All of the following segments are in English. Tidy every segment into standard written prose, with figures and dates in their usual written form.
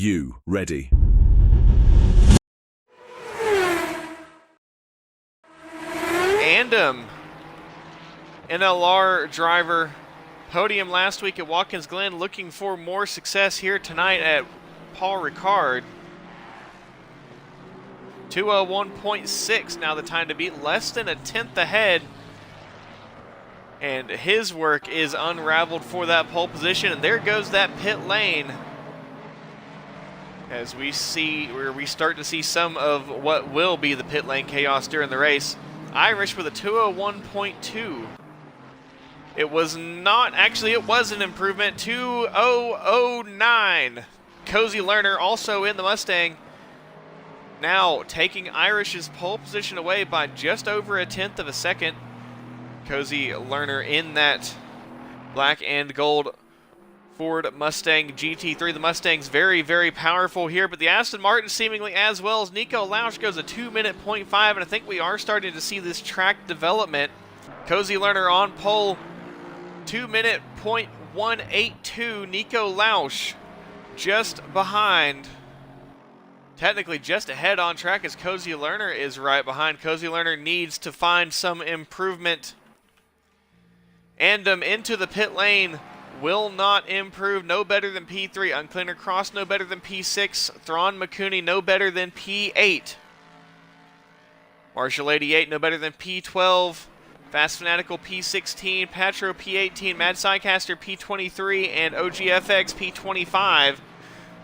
you ready? NLR driver, podium last week at Watkins Glen, looking for more success here tonight at Paul Ricard. 2:01.6 now the time to beat, less than a tenth ahead. And his work is unraveled for that pole position, and there goes that pit lane. As we start to see some of what will be the pit lane chaos during the race. Irish with a 2:01.2. It was not, actually it was an improvement, 2:009. Cozy Lerner also in the Mustang, now taking Irish's pole position away by just over a tenth of a second. Cozy Lerner in that black and gold Ford Mustang GT3. The Mustang's very, very powerful here, but the Aston Martin seemingly as well. As Nico Lausch goes a 2:05, and I think we are starting to see this track development. Cozy Lerner on pole, 2:0.182. Nico Lausch just behind, technically just ahead on track, as Cozy Lerner is right behind. Cozy Lerner needs to find some improvement. Andom into the pit lane, will not improve, no better than P3. Uncleaner Cross, no better than P6. Thrawn McCooney, no better than P8. Marshall 88, no better than P12. Fast Fanatical P16, Patro P18, Mad Sidecaster P23, and OGFX P25.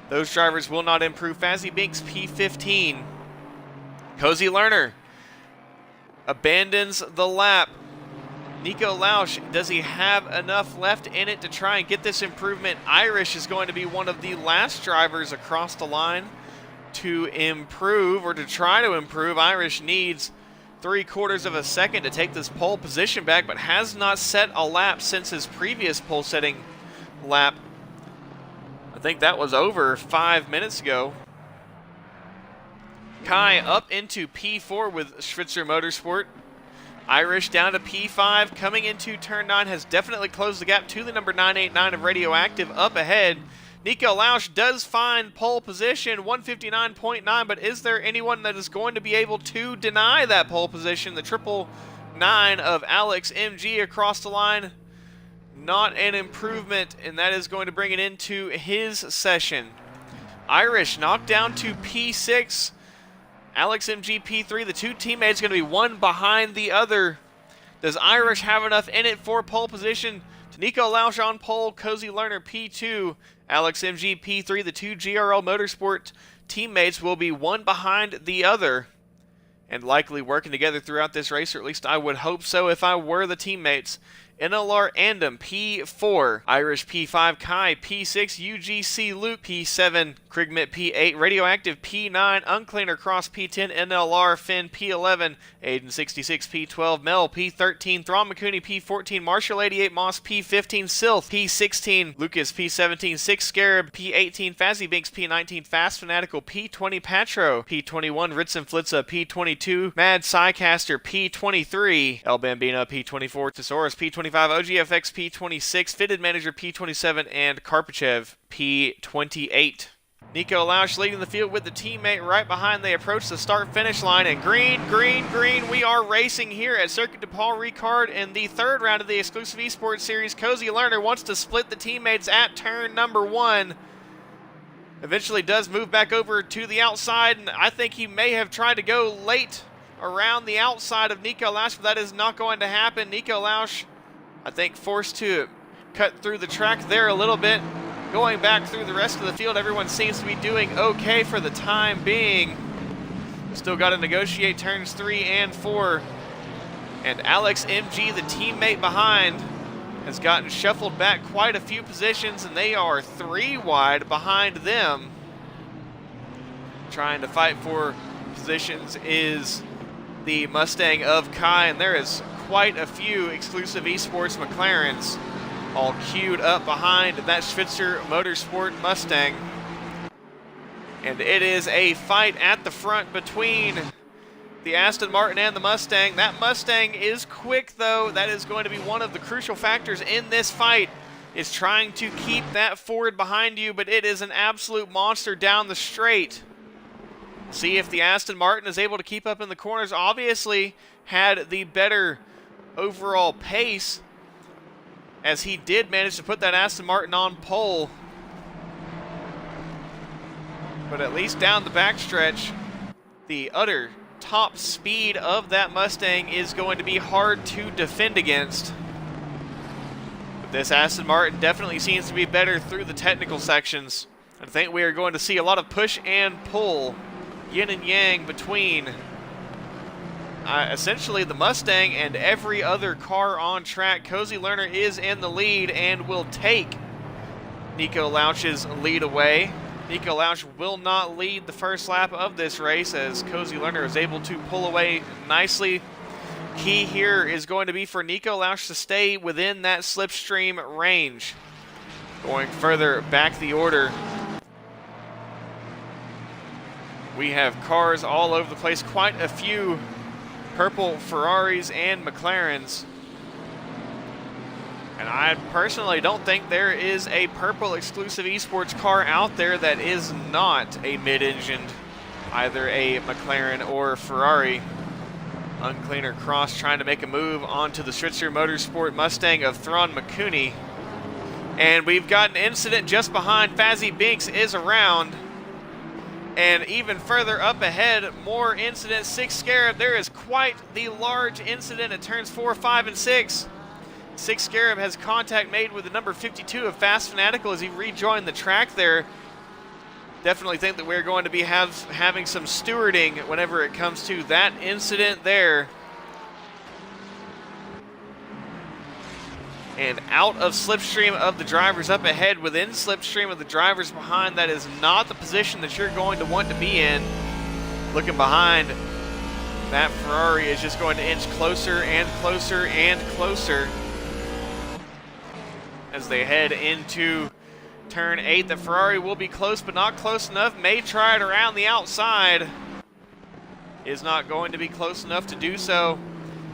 Those drivers will not improve. Fazzy Binks P15. Cozy Lerner abandons the lap. Nico Lausch, does he have enough left in it to try and get this improvement? Irish is going to be one of the last drivers across the line to improve, or to try to improve. Irish needs 3/4 of a second to take this pole position back, but has not set a lap since his previous pole setting lap. I think that was over 5 minutes ago. Kai up into P4 with Schwitzer Motorsport. Irish down to P5, coming into turn 9, has definitely closed the gap to the number 989 of Radioactive up ahead. Nico Lausch does find pole position, 159.9, but is there anyone that is going to be able to deny that pole position? The 999 of Alex MG across the line, not an improvement, and that is going to bring it into his session. Irish knocked down to P6. Alex MG P3, the two teammates going to be one behind the other. Does Irish have enough in it for pole position? To Nico Lausch on pole, Cozy Lerner P2, Alex MG P3, the two GRL Motorsport teammates will be one behind the other, and likely working together throughout this race, or at least I would hope so if I were the teammates. NLR Andom P4, Irish P5, Kai P6, UGC Luke P7, Krigmit P8, Radioactive P9, Uncleaner Cross P10, NLR Finn P11, Aiden 66 P12, Mel P13, Thrawn McCooney P14, Marshall 88, Moss P15, Sylth P16, Lucas P17, 6 Scarab P18, Fazzy Binks P19, Fast Fanatical P20, Patro P21, Ritson Flitza P22, Mad Psycaster P23, El Bambino P24, Thesaurus P25, OGFX P26, Fitted Manager P27, and Karpachev P28. Nico Lausch leading the field with the teammate right behind. They approach the start-finish line, and green, green, green. We are racing here at Circuit de Paul Ricard in the third round of the exclusive esports series. Cozy Lerner wants to split the teammates at turn number 1. Eventually does move back over to the outside, and I think he may have tried to go late around the outside of Nico Lausch, but that is not going to happen. Nico Lausch, I think, forced to cut through the track there a little bit. Going back through the rest of the field, everyone seems to be doing okay for the time being. Still got to negotiate turns 3 and 4. And Alex MG, the teammate behind, has gotten shuffled back quite a few positions, and they are 3 wide behind them. Trying to fight for positions is the Mustang of Kai, and there is quite a few exclusive esports McLarens all queued up behind that Schwitzer Motorsport Mustang. And it is a fight at the front between the Aston Martin and the Mustang. That Mustang is quick, though. That is going to be one of the crucial factors in this fight. is trying to keep that Ford behind you, but it is an absolute monster down the straight. See if the Aston Martin is able to keep up in the corners. Obviously had the better overall pace, as he did manage to put that Aston Martin on pole. But at least down the backstretch, the utter top speed of that Mustang is going to be hard to defend against. But this Aston Martin definitely seems to be better through the technical sections. I think we are going to see a lot of push and pull, yin and yang, between essentially the Mustang and every other car on track. Cozy Lerner is in the lead and will take Nico Lauch's lead away. Nico Lauch will not lead the first lap of this race, as Cozy Lerner is able to pull away nicely. Key here is going to be for Nico Lauch to stay within that slipstream range. Going further back the order, we have cars all over the place, quite a few purple Ferraris and McLarens. And I personally don't think there is a purple exclusive esports car out there that is not a mid-engined, either a McLaren or Ferrari. Uncleaner Cross trying to make a move onto the Switzer Motorsport Mustang of Thron McCooney. And we've got an incident just behind. Fazzy Binks is around. And even further up ahead, more incidents. 6 Scarab, there is quite the large incident at turns 4, 5, and 6. 6 Scarab has contact made with the number 52 of Fast Fanatical as he rejoined the track there. Definitely think that we're going to be having some stewarding whenever it comes to that incident there. And out of slipstream of the drivers up ahead, within slipstream of the drivers behind, that is not the position that you're going to want to be in. Looking behind, that Ferrari is just going to inch closer and closer and closer as they head into turn 8. The Ferrari will be close, but not close enough. May try it around the outside. Is not going to be close enough to do so.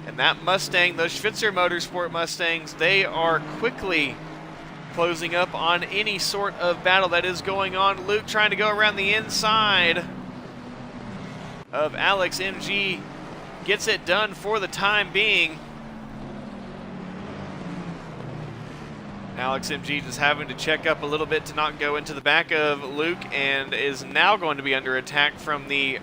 And that Mustang, those Schwitzer Motorsport Mustangs, they are quickly closing up on any sort of battle that is going on. Luke trying to go around the inside of Alex MG. Gets it done for the time being. Alex MG just having to check up a little bit to not go into the back of Luke, and is now going to be under attack from the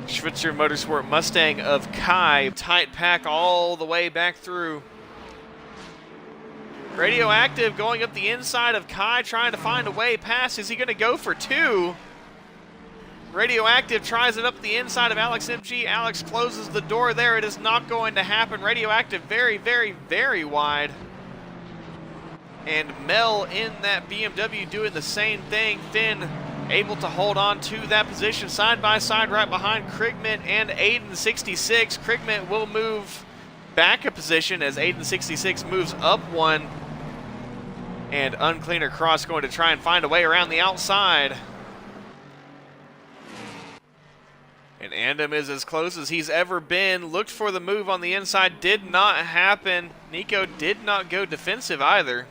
Schwitzer Motorsport Mustang of Kai. Tight pack all the way back through. Radioactive going up the inside of Kai, trying to find a way past. Is he going to go for 2? Radioactive tries it up the inside of Alex MG. Alex closes the door there. It is not going to happen. Radioactive very, very, very wide. And Mel in that BMW doing the same thing. Finn able to hold on to that position side by side right behind Krigman and Aiden66. Krigman will move back a position as Aiden66 moves up one. And Uncleaner Cross going to try and find a way around the outside. And Andam is as close as he's ever been. Looked for the move on the inside. Did not happen. Nico did not go defensive either.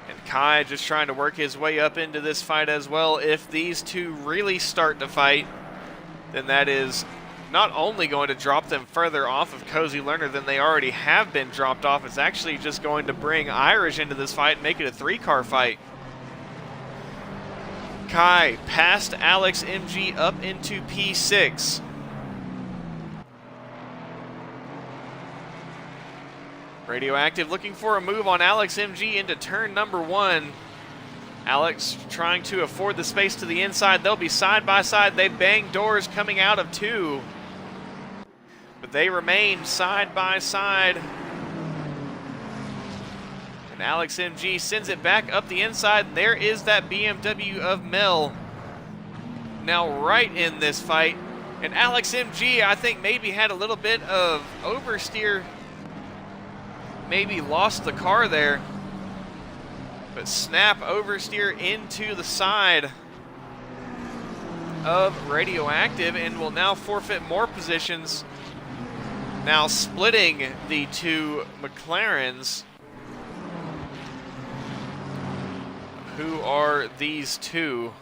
And Kai just trying to work his way up into this fight as well. If these two really start to fight, then that is not only going to drop them further off of Cozy Lerner than they already have been dropped off. It's actually just going to bring Irish into this fight and make it a 3-car fight. Kai past Alex MG up into P6. Radioactive looking for a move on Alex MG into turn number 1. Alex trying to afford the space to the inside. They'll be side by side. They bang doors coming out of 2. But they remain side by side. And Alex MG sends it back up the inside. And there is that BMW of Mel now right in this fight. And Alex MG, I think, maybe had a little bit of oversteer. Maybe lost the car there. But snap oversteer into the side of Radioactive and will now forfeit more positions Now splitting the two McLarens. Who are these two?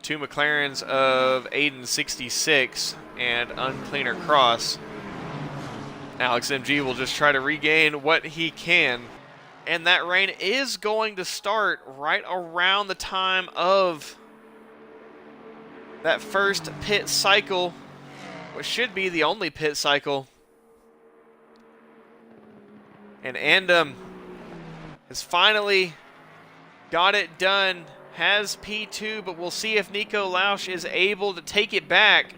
Two McLarens of Aiden 66 and Uncleaner Cross. Alex MG will just try to regain what he can. And that rain is going to start right around the time of that first pit cycle, which should be the only pit cycle. And Andom has finally got it done, has P2, but we'll see if Nico Lausch is able to take it back.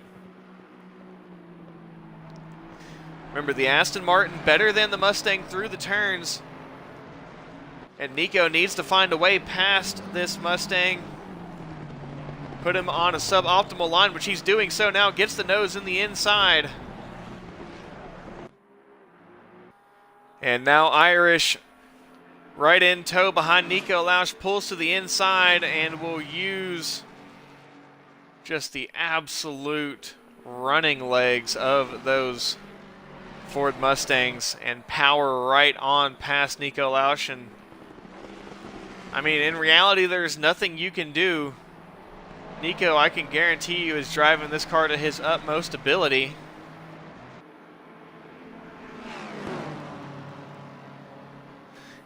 Remember, the Aston Martin better than the Mustang through the turns. And Nico needs to find a way past this Mustang. Put him on a suboptimal line, which he's doing so now. Gets the nose in the inside. And now Irish right in tow behind Nico Lausch, pulls to the inside and will use just the absolute running legs of those Ford Mustangs and power right on past Nico Lausch. And I mean, in reality, there's nothing you can do. Nico, I can guarantee you, is driving this car to his utmost ability.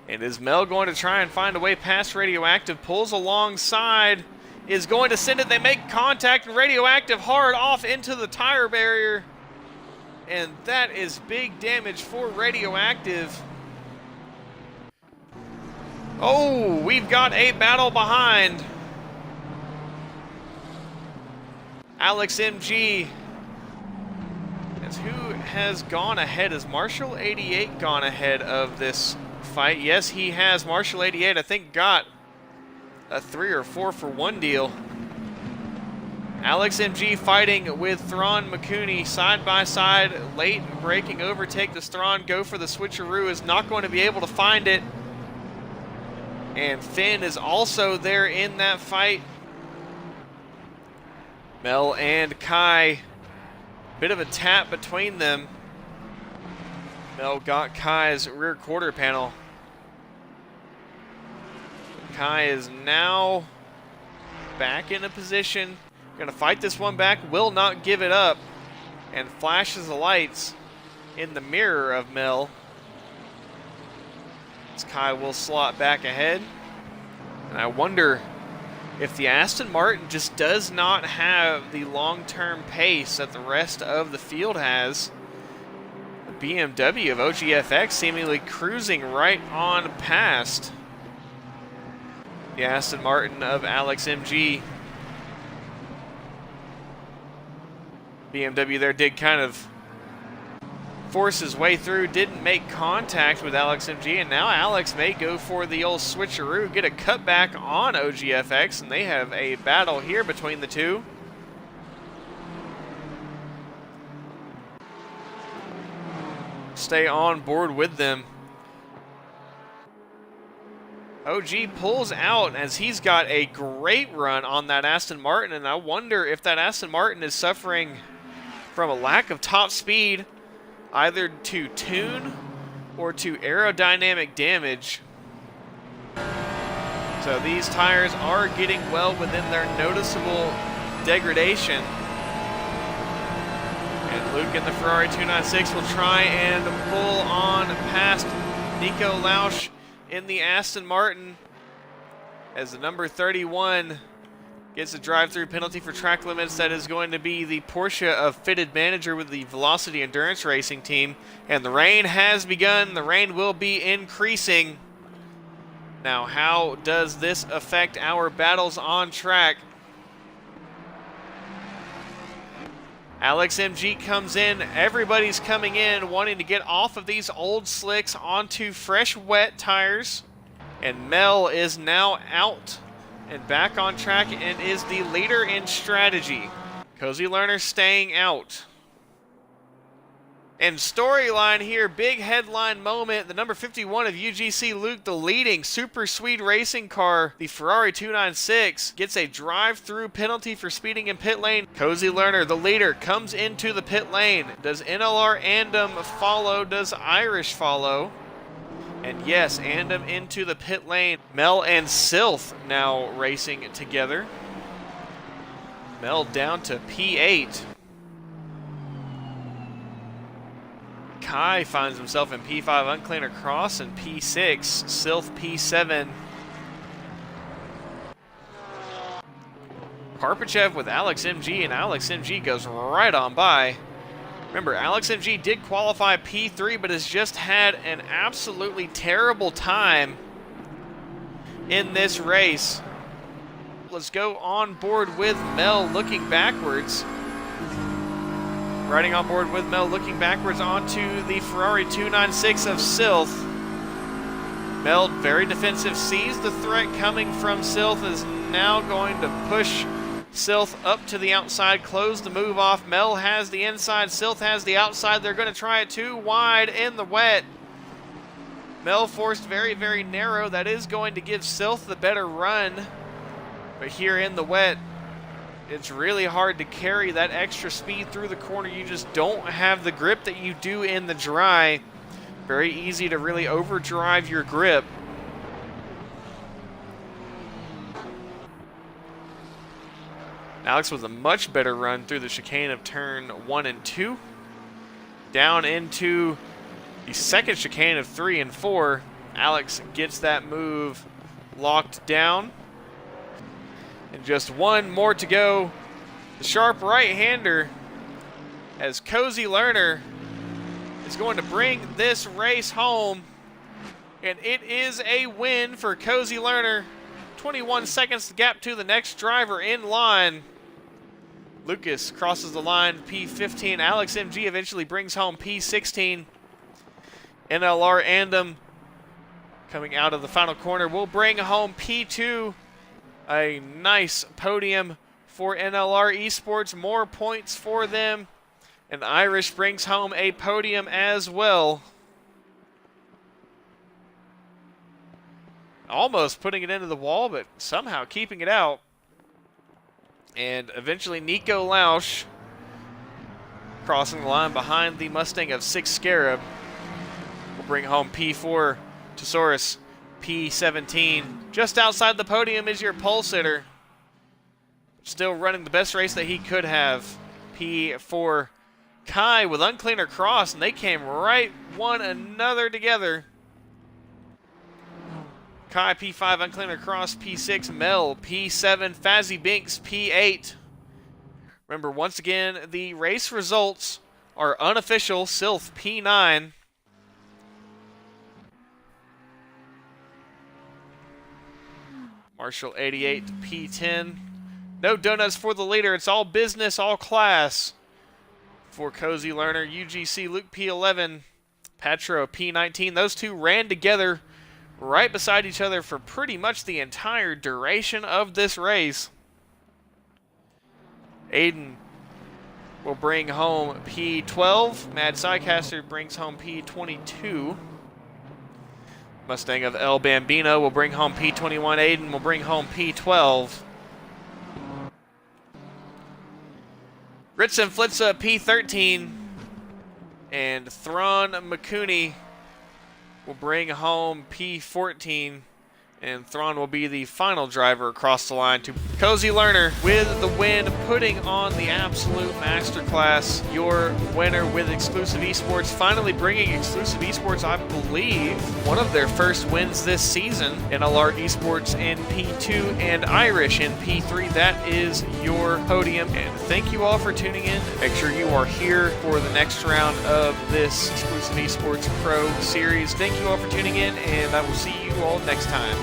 And is Mel going to try and find a way past Radioactive? Pulls alongside, is going to send it. They make contact, and Radioactive hard off into the tire barrier. And that is big damage for Radioactive. Oh, we've got a battle behind. Alex MG. That's who has gone ahead. Has Marshall 88 gone ahead of this fight? Yes, he has. Marshall 88, I think, got a 3 or 4 for 1 deal. Alex MG fighting with Thrawn McCooney side by side. Late braking overtake. Does Thrawn go for the switcheroo? Is not going to be able to find it. And Finn is also there in that fight. Mel and Kai, bit of a tap between them. Mel got Kai's rear quarter panel. Kai is now back in a position. Going to fight this one back, will not give it up, and flashes the lights in the mirror of Mel. As Kai will slot back ahead. And I wonder if the Aston Martin just does not have the long-term pace that the rest of the field has. The BMW of OGFX seemingly cruising right on past the Aston Martin of Alex MG. BMW there did kind of force his way through, didn't make contact with Alex MG, and now Alex may go for the old switcheroo, get a cutback on OGFX, and they have a battle here between the two. Stay on board with them. OG pulls out as he's got a great run on that Aston Martin, and I wonder if that Aston Martin is suffering from a lack of top speed, either to tune or to aerodynamic damage. So these tires are getting well within their noticeable degradation. And Luke in the Ferrari 296 will try and pull on past Nico Lausch in the Aston Martin as the number 31 gets a drive-through penalty for track limits. That is going to be the Porsche of fitted manager with the Velocity Endurance Racing team. And the rain has begun. The rain will be increasing. Now, how does this affect our battles on track? Alex MG comes in. Everybody's coming in wanting to get off of these old slicks onto fresh, wet tires. And Mel is now out and back on track and is the leader in strategy. Cozy Lerner staying out. And storyline here, big headline moment. The number 51 of UGC Luke, the leading super speed racing car, the Ferrari 296, gets a drive-through penalty for speeding in pit lane. Cozy Lerner, the leader, comes into the pit lane. Does NLR Andom follow? Does Irish follow? And yes, Andom into the pit lane. Mel and Sylph now racing together. Mel down to P8. Kai finds himself in P5, unclean across, and P6, Sylph P7. Karpachev with Alex MG, and Alex MG goes right on by. Remember, Alex MG did qualify P3, but has just had an absolutely terrible time in this race. Let's go on board with Mel looking backwards. Riding on board with Mel, looking backwards onto the Ferrari 296 of Sylph. Mel, very defensive, sees the threat coming from Sylph, is now going to push Sylph up to the outside, close the move off. Mel has the inside, Sylph has the outside. They're going to try it too wide in the wet. Mel forced very, very narrow. That is going to give Sylph the better run. But here in the wet, it's really hard to carry that extra speed through the corner. You just don't have the grip that you do in the dry. Very easy to really overdrive your grip. Alex with a much better run through the chicane of turn 1 and 2. Down into the second chicane of 3 and 4. Alex gets that move locked down. And just one more to go. The sharp right-hander, as Cozy Lerner is going to bring this race home. And it is a win for Cozy Lerner. 21 seconds gap to the next driver in line. Lucas crosses the line, P15. Alex MG eventually brings home P16. NLR Andom coming out of the final corner will bring home P2. A nice podium for NLR Esports, more points for them, and Irish brings home a podium as well. Almost putting it into the wall, but somehow keeping it out. And eventually Nico Lausch crossing the line behind the Mustang of 6 Scarab will bring home P4. Tesaurus P17. Just outside the podium is your pole sitter. Still running the best race that he could have. P4. Kai with uncleaner cross, and they came right one another together. Kai P5, uncleaner cross, P6. Mel P7. Fazzy Binks P8. Remember, once again, the race results are unofficial. Sylph P9. Marshall 88 P10. No donuts for the leader. It's all business, all class for Cozy Lerner. UGC Luke P11. Patro P19. Those two ran together right beside each other for pretty much the entire duration of this race. Aiden will bring home P12. Mad Sidecaster brings home P22. Mustang of El Bambino will bring home P21. Aiden will bring home P12. Ritz and Flitza P13. And Thrawn McCooney will bring home P14. And Thrawn will be the final driver across the line to Cozy Lerner with the win, putting on the absolute masterclass. Your winner with XCLusive Esports, finally bringing XCLusive Esports, I believe, one of their first wins this season. NLR Esports in P2 and Irish in P3. That is your podium. And thank you all for tuning in. Make sure you are here for the next round of this XCLusive Esports Pro Series. Thank you all for tuning in, and I will see you all next time.